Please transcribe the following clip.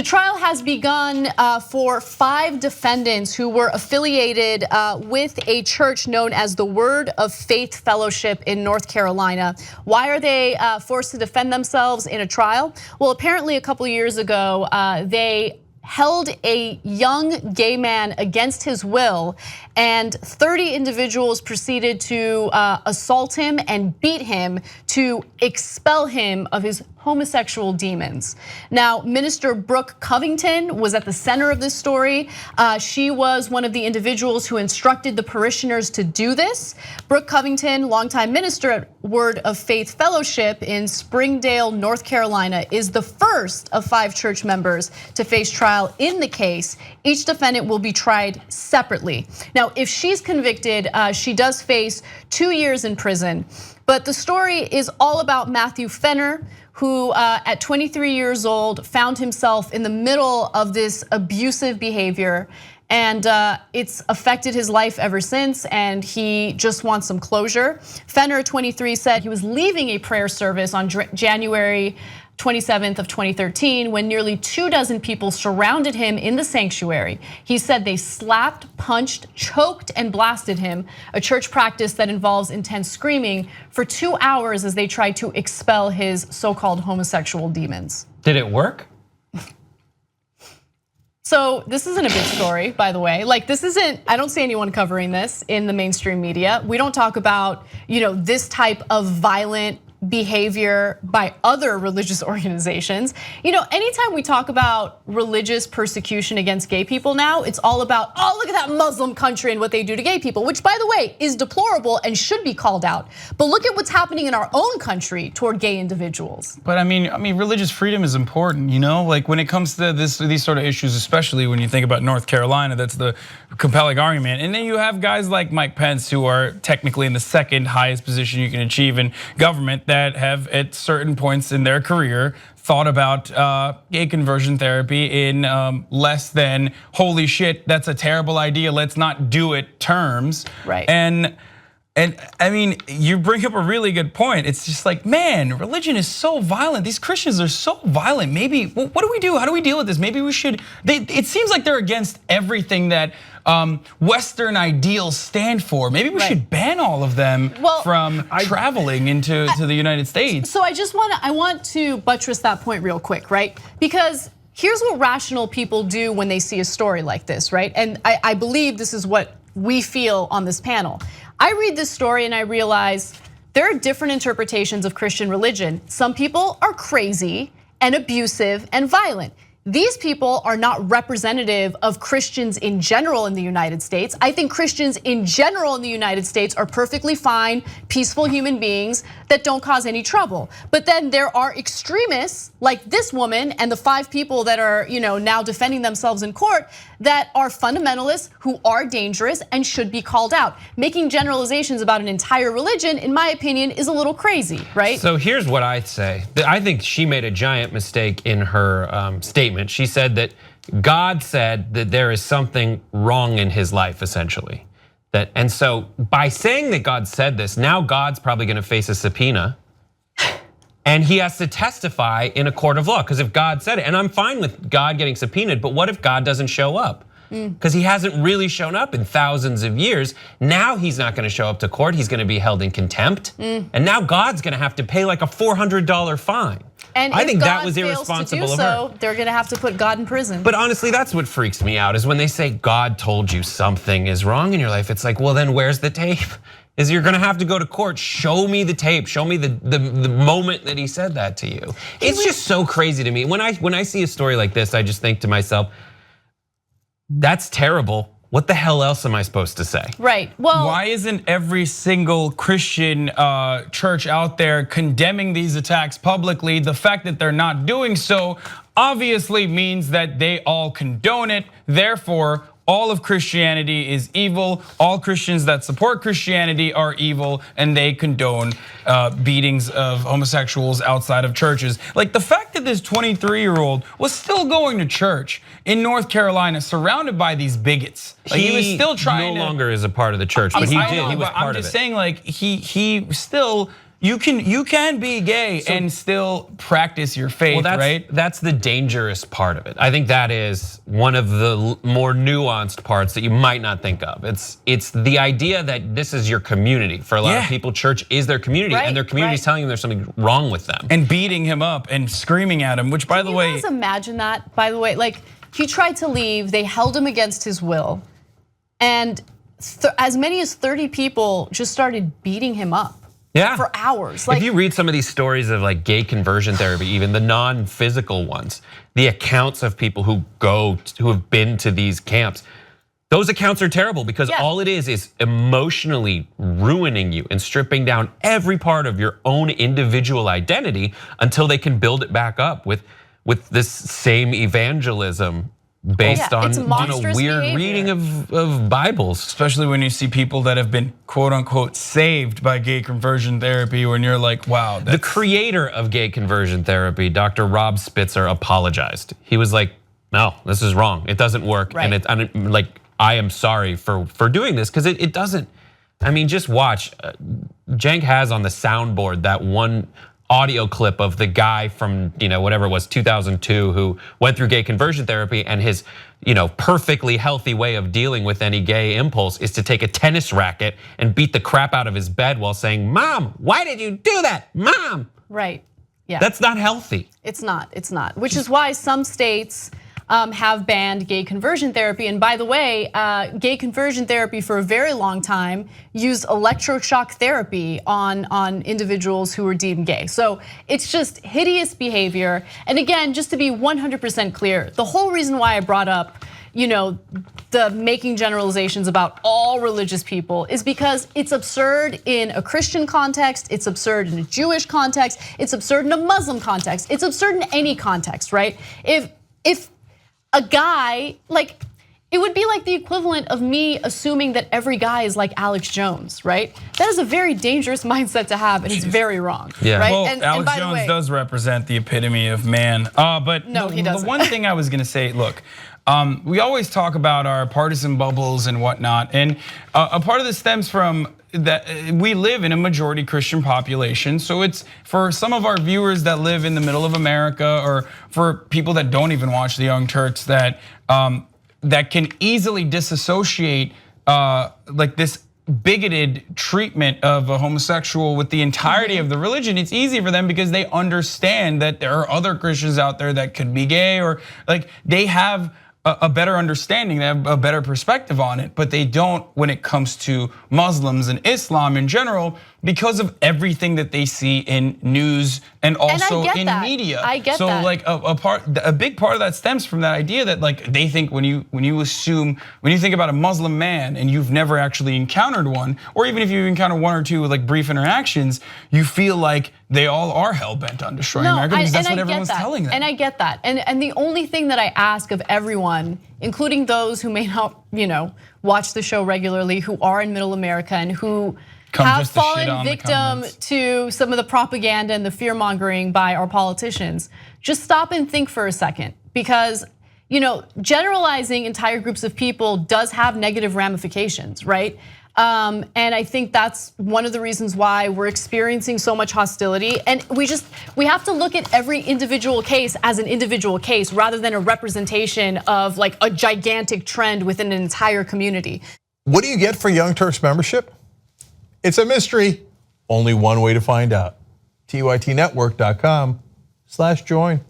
The trial has begun for 5 defendants who were affiliated with a church known as the Word of Faith Fellowship in North Carolina. Why are they forced to defend themselves in a trial? Well, apparently a couple years ago, they held a young gay man against his will, and 30 individuals proceeded to assault him and beat him to expel him of his homosexual demons. Now, Minister Brooke Covington was at the center of this story. She was one of the individuals who instructed the parishioners to do this. Brooke Covington, longtime minister at Word of Faith Fellowship in Springdale, North Carolina, is the first of 5 church members to face trial in the case. Each defendant will be tried separately. Now, if she's convicted, she does face 2 years in prison. But the story is all about Matthew Fenner, who at 23 years old found himself in the middle of this abusive behavior, and it's affected his life ever since, and he just wants some closure. Fenner, 23, said he was leaving a prayer service on January 27th of 2013 when nearly 24 people surrounded him in the sanctuary. He said they slapped, punched, choked, and blasted him, a church practice that involves intense screaming, for 2 hours as they tried to expel his so-called homosexual demons. Did it work? So this isn't a big story, by the way. Like, this isn't, I don't see anyone covering this in the mainstream media. We don't talk about, this type of violent behavior by other religious organizations. Anytime we talk about religious persecution against gay people now, it's all about, oh, look at that Muslim country and what they do to gay people, which, by the way, is deplorable and should be called out. But look at what's happening in our own country toward gay individuals. But I mean, religious freedom is important, Like when it comes to these sort of issues, especially when you think about North Carolina, that's the compelling argument. And then you have guys like Mike Pence, who are technically in the second highest position you can achieve in government, that have at certain points in their career thought about gay conversion therapy in less than holy shit, that's a terrible idea, let's not do it terms. Right. And I mean, you bring up a really good point. It's just like, man, religion is so violent. These Christians are so violent. Maybe, what do we do? How do we deal with this? Maybe we should, it seems like they're against everything that Western ideals stand for. Maybe we should ban all of them from traveling into the United States. So I want to buttress that point real quick, right? Because here's what rational people do when they see a story like this, right? And I believe this is what we feel on this panel. I read this story and I realize there are different interpretations of Christian religion. Some people are crazy and abusive and violent. These people are not representative of Christians in general in the United States. I think Christians in general in the United States are perfectly fine, peaceful human beings that don't cause any trouble. But then there are extremists like this woman and the 5 people that are, now defending themselves in court that are fundamentalists who are dangerous and should be called out. Making generalizations about an entire religion, in my opinion, is a little crazy, right? So here's what I'd say. I think she made a giant mistake in her statement. She said that God said that there is something wrong in his life, essentially. And so by saying that God said this, now God's probably gonna face a subpoena. And he has to testify in a court of law, because if God said it, and I'm fine with God getting subpoenaed, but what if God doesn't show up? Because he hasn't really shown up in thousands of years. Now he's not gonna show up to court, he's gonna be held in contempt. And now God's gonna have to pay like a $400 fine. And I think God that was irresponsible of her. They're gonna have to put God in prison. But honestly, that's what freaks me out, is when they say God told you something is wrong in your life. It's like, well, then where's the tape? Is you're gonna have to go to court, show me the tape, show me the moment that he said that to you. It's just so crazy to me. When I see a story like this, I just think to myself, that's terrible. What the hell else am I supposed to say? Right, well. Why isn't every single Christian church out there condemning these attacks publicly? The fact that they're not doing so obviously means that they all condone it. Therefore, all of Christianity is evil. All Christians that support Christianity are evil, and they condone beatings of homosexuals outside of churches. Like the fact that this 23-year-old was still going to church in North Carolina, surrounded by these bigots. Like he was still trying no longer is a part of the church, but he did. He was part of it. I'm just saying, like he still You can be gay and still practice your faith, right? That's the dangerous part of it. I think that is one of the more nuanced parts that you might not think of. It's the idea that this is your community. For a lot of people, church is their community, and their community is telling them there's something wrong with them. And beating him up and screaming at him, which by the way. Can you guys imagine that, by the way? Like, he tried to leave, they held him against his will, and as many as 30 people just started beating him up. Yeah, for hours. If you read some of these stories of like gay conversion therapy, even the non-physical ones, the accounts of people who have been to these camps, those accounts are terrible because all it is emotionally ruining you and stripping down every part of your own individual identity until they can build it back up with this same evangelism based on a weird reading of Bibles. Especially when you see people that have been quote unquote saved by gay conversion therapy, when you're like, wow. The creator of gay conversion therapy, Dr. Rob Spitzer, apologized. He was like, no, this is wrong. It doesn't work. And I am sorry for doing this because it doesn't. I mean, just watch. Cenk has on the soundboard that one audio clip of the guy from, whatever it was, 2002, who went through gay conversion therapy, and his, perfectly healthy way of dealing with any gay impulse is to take a tennis racket and beat the crap out of his bed while saying, "Mom, why did you do that? Mom." Right, yeah. That's not healthy. It's not, which is why some states have banned gay conversion therapy. And by the way, gay conversion therapy for a very long time used electroshock therapy on individuals who were deemed gay. So it's just hideous behavior. And again, just to be 100% clear, the whole reason why I brought up the making generalizations about all religious people is because it's absurd in a Christian context, it's absurd in a Jewish context, it's absurd in a Muslim context, it's absurd in any context, right? If a guy, like, it would be like the equivalent of me assuming that every guy is like Alex Jones, right? That is a very dangerous mindset to have, and it's very wrong. Yeah. Right? Well, Alex Jones does represent the epitome of man. But no, he doesn't. The one thing I was gonna say, look, we always talk about our partisan bubbles and whatnot, and a part of this stems from that we live in a majority Christian population. So it's for some of our viewers that live in the middle of America, or for people that don't even watch the Young Turks, that can easily disassociate like this bigoted treatment of a homosexual with the entirety of the religion. It's easy for them because they understand that there are other Christians out there that could be gay, or like they have a better understanding, they have a better perspective on it, but they don't when it comes to Muslims and Islam in general, because of everything that they see in news and also in media. I get that. So like a big part of that stems from that idea that like they think when you think about a Muslim man and you've never actually encountered one, or even if you've encountered one or two like brief interactions, you feel like they all are hell bent on destroying America because that's what everyone's telling them. And I get that. And the only thing that I ask of everyone, including those who may not, watch the show regularly, who are in Middle America and who have fallen victim to some of the propaganda and the fear mongering by our politicians, just stop and think for a second, because generalizing entire groups of people does have negative ramifications, right? And I think that's one of the reasons why we're experiencing so much hostility. And we have to look at every individual case as an individual case rather than a representation of like a gigantic trend within an entire community. What do you get for Young Turks membership? It's a mystery. Only one way to find out. TYTnetwork.com/join.